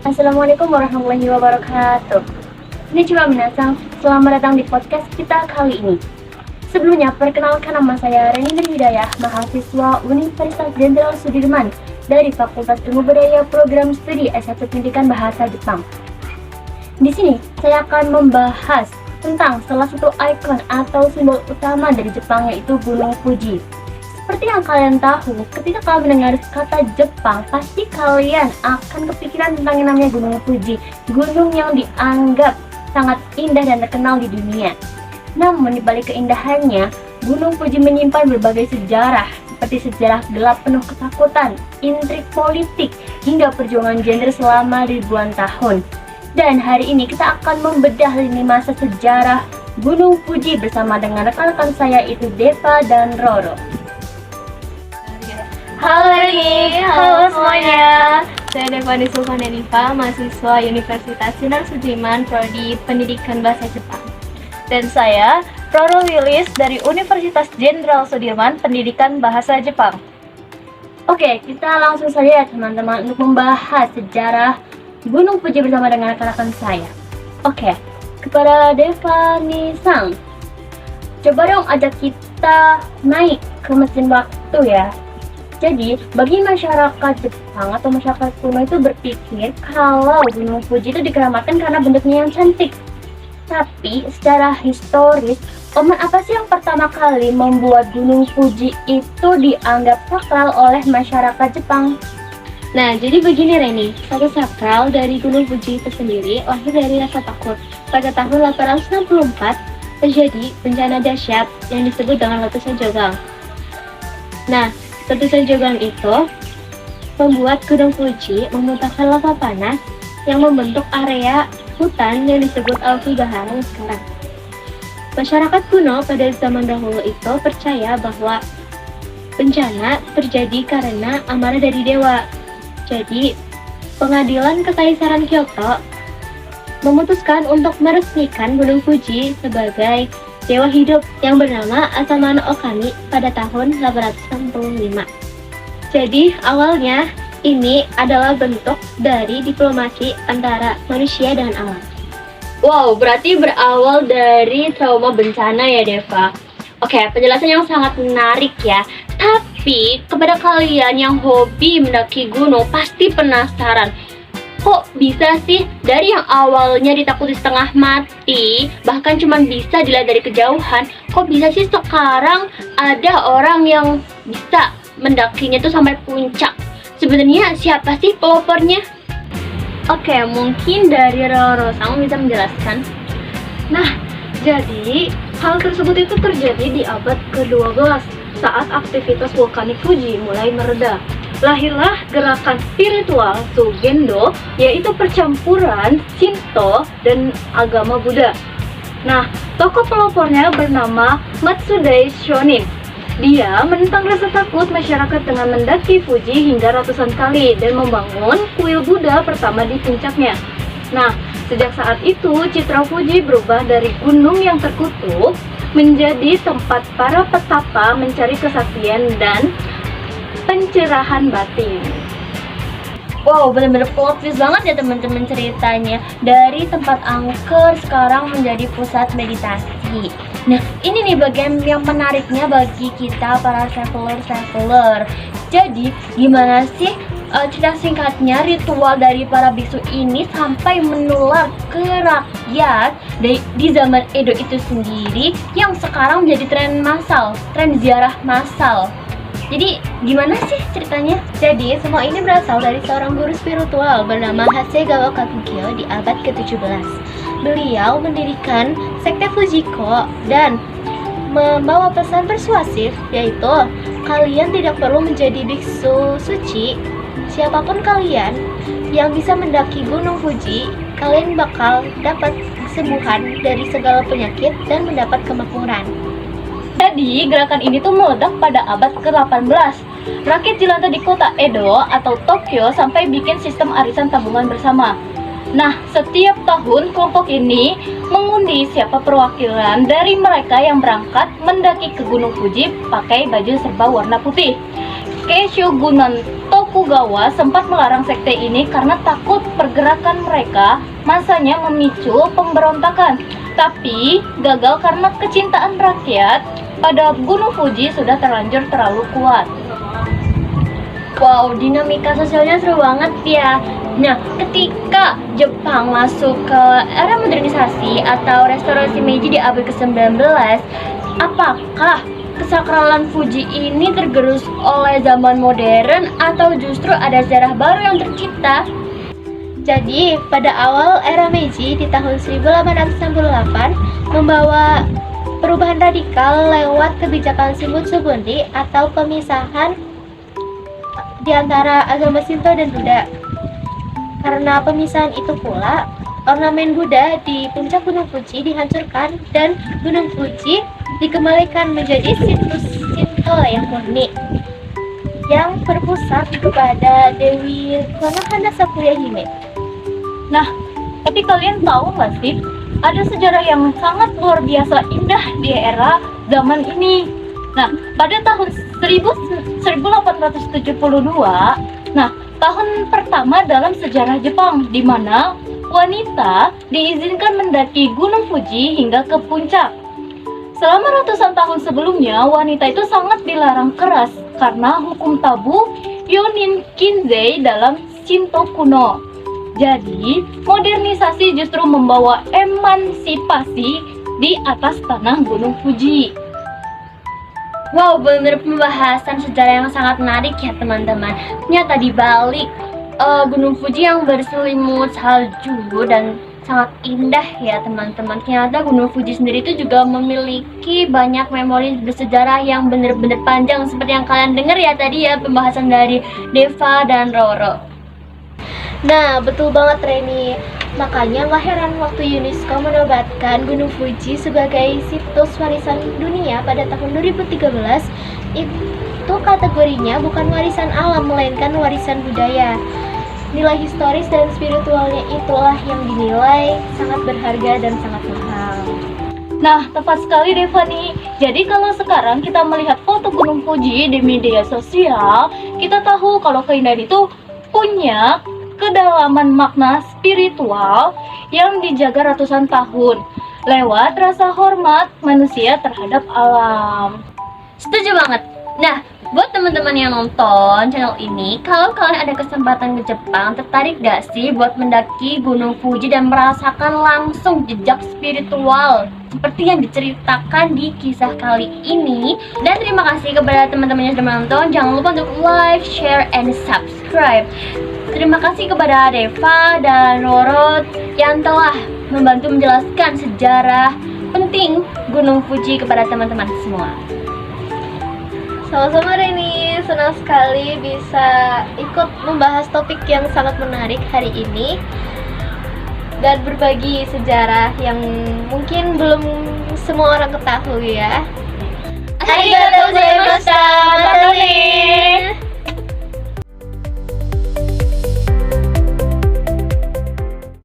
Assalamualaikum warahmatullahi wabarakatuh. Konnichiwa minasan, selamat datang di podcast kita kali ini. Sebelumnya, perkenalkan nama saya Reni Hidayah, mahasiswa Universitas Jenderal Sudirman dari Fakultas Ilmu Budaya Program Studi S1 Pendidikan Bahasa Jepang. Di sini, saya akan membahas tentang salah satu ikon atau simbol utama dari Jepang, yaitu Gunung Fuji. Seperti yang kalian tahu, ketika kalian mendengar kata Jepang, pasti kalian akan kepikiran tentang yang namanya Gunung Fuji, gunung yang dianggap sangat indah dan terkenal di dunia. Namun di balik keindahannya, Gunung Fuji menyimpan berbagai sejarah, seperti sejarah gelap penuh ketakutan, intrik politik, hingga perjuangan gender selama ribuan tahun. Dan hari ini kita akan membedah lini masa sejarah Gunung Fuji bersama dengan rekan-rekan saya, itu Deva dan Roro. Halo Reni, halo semuanya. Saya Devani Sulfaneniva, mahasiswa Universitas Jenderal Sudirman, Prodi Pendidikan Bahasa Jepang. Dan saya, Roro Wilis dari Universitas Jenderal Sudirman, Pendidikan Bahasa Jepang. Oke, kita langsung saja ya teman-teman untuk membahas sejarah Gunung Fuji bersama dengan rekan-rekan saya. Oke, kepada Devani Sang, coba dong ajak kita naik ke mesin waktu ya. Jadi, bagi masyarakat Jepang atau masyarakat kuno itu berpikir kalau Gunung Fuji itu dikeramatkan karena bentuknya yang cantik. Tapi, secara historis, momen apa sih yang pertama kali membuat Gunung Fuji itu dianggap sakral oleh masyarakat Jepang? Nah, jadi begini Reni, satu sakral dari Gunung Fuji itu sendiri lahir dari rasa takut. Pada tahun 864, terjadi bencana dahsyat yang disebut dengan letusan Jogang. Nah, letusan Jogang itu membuat Gunung Fuji memuntahkan lava panas yang membentuk area hutan yang disebut Aokigahara sekarang. Masyarakat kuno pada zaman dahulu itu percaya bahwa bencana terjadi karena amarah dari dewa. Jadi, pengadilan Kekaisaran Kyoto memutuskan untuk meresmikan Gunung Fuji sebagai dewa hidup yang bernama Asamano Okami pada tahun 865. Jadi awalnya ini adalah bentuk dari diplomasi antara manusia dengan alam. Wow, berarti berawal dari trauma bencana ya Deva. Oke, penjelasan yang sangat menarik ya. Tapi kepada kalian yang hobi mendaki gunung pasti penasaran, kok bisa sih dari yang awalnya ditakuti setengah mati, bahkan cuma bisa dilihat dari kejauhan, kok bisa sih sekarang ada orang yang bisa mendakinya tuh sampai puncak? Sebenarnya siapa sih pelopornya? Oke, mungkin dari Roro Sang bisa menjelaskan. Nah, jadi hal tersebut itu terjadi di abad ke-12 saat aktivitas vulkanik Fuji mulai mereda. Lahirlah gerakan spiritual Sugendo, yaitu percampuran Shinto dan agama Buddha. Nah, tokoh pelopornya bernama Matsudae Shonin. Dia menentang rasa takut masyarakat dengan mendaki Fuji hingga ratusan kali dan membangun kuil Buddha pertama di puncaknya. Nah, sejak saat itu citra Fuji berubah dari gunung yang terkutuk menjadi tempat para petapa mencari kesaktian dan pencerahan batin. Wow, benar-benar plot twist banget ya teman-teman ceritanya. Dari tempat angker sekarang menjadi pusat meditasi. Nah, ini nih bagian yang menariknya bagi kita para traveler. Jadi, gimana sih cerita singkatnya ritual dari para biksu ini sampai menular ke rakyat di zaman Edo itu sendiri yang sekarang menjadi tren ziarah massal. Jadi gimana sih ceritanya? Jadi semua ini berasal dari seorang guru spiritual bernama Hasegawa Kabukyo di abad ke-17. Beliau mendirikan sekte Fujiko dan membawa pesan persuasif, yaitu kalian tidak perlu menjadi biksu suci. Siapapun kalian yang bisa mendaki Gunung Fuji, kalian bakal dapat kesembuhan dari segala penyakit dan mendapat kemakmuran. Jadi, gerakan ini tuh meledak pada abad ke-18. Rakyat jelantah di kota Edo atau Tokyo sampai bikin sistem arisan tabungan bersama. Nah, setiap tahun kelompok ini mengundi siapa perwakilan dari mereka yang berangkat mendaki ke Gunung Fuji pakai baju serba warna putih. Keishogunan Tokugawa Tokugawa sempat melarang sekte ini karena takut pergerakan mereka masanya memicu pemberontakan. Tapi gagal karena kecintaan rakyat pada Gunung Fuji sudah terlanjur terlalu kuat. Wow, dinamika sosialnya seru banget ya. Nah, ketika Jepang masuk ke era modernisasi atau restorasi Meiji di abad ke-19, apakah kesakralan Fuji ini tergerus oleh zaman modern atau justru ada sejarah baru yang tercipta? Jadi, pada awal era Meiji di tahun 1868 membawa perubahan radikal lewat kebijakan Shimbutsubundi atau pemisahan di antara agama Shinto dan Buddha. Karena pemisahan itu pula, ornamen Buddha di puncak Gunung Fuji dihancurkan dan Gunung Fuji dikembalikan menjadi situs Shinto yang murni yang berpusat kepada Dewi Konohana Sakuya Hime. Nah, tapi kalian tahu nggak sih, ada sejarah yang sangat luar biasa indah di era zaman ini. Nah, pada tahun 1872, tahun pertama dalam sejarah Jepang, di mana wanita diizinkan mendaki Gunung Fuji hingga ke puncak. Selama ratusan tahun sebelumnya, wanita itu sangat dilarang keras karena hukum tabu Yonin Kinzei dalam Shinto kuno. Jadi, modernisasi justru membawa emansipasi di atas tanah Gunung Fuji. Wow, bener pembahasan sejarah yang sangat menarik ya teman-teman. Ternyata di balik Gunung Fuji yang berselimut salju dan sangat indah ya teman-teman. Ternyata Gunung Fuji sendiri itu juga memiliki banyak memori bersejarah yang bener-bener panjang seperti yang kalian dengar ya tadi ya pembahasan dari Deva dan Roro. Nah, betul banget Reni. Makanya gak heran waktu UNESCO menobatkan Gunung Fuji sebagai situs warisan dunia pada tahun 2013, itu kategorinya bukan warisan alam melainkan warisan budaya. Nilai historis dan spiritualnya itulah yang dinilai sangat berharga dan sangat mahal. Nah, tepat sekali Devani. Jadi kalau sekarang kita melihat foto Gunung Fuji di media sosial, kita tahu kalau keindahan itu punya kedalaman makna spiritual yang dijaga ratusan tahun lewat rasa hormat manusia terhadap alam. Setuju banget. Nah, buat teman-teman yang nonton channel ini, kalau kalian ada kesempatan ke Jepang, tertarik gak sih buat mendaki Gunung Fuji dan merasakan langsung jejak spiritual seperti yang diceritakan di kisah kali ini? Dan terima kasih kepada teman-teman yang sudah menonton. Jangan lupa untuk like, share, and subscribe. Terima kasih kepada Deva dan Roro yang telah membantu menjelaskan sejarah penting Gunung Fuji kepada teman-teman semua. Sama-sama Reni, senang sekali bisa ikut membahas topik yang sangat menarik hari ini dan berbagi sejarah yang mungkin belum semua orang ketahui ya. Arigatou!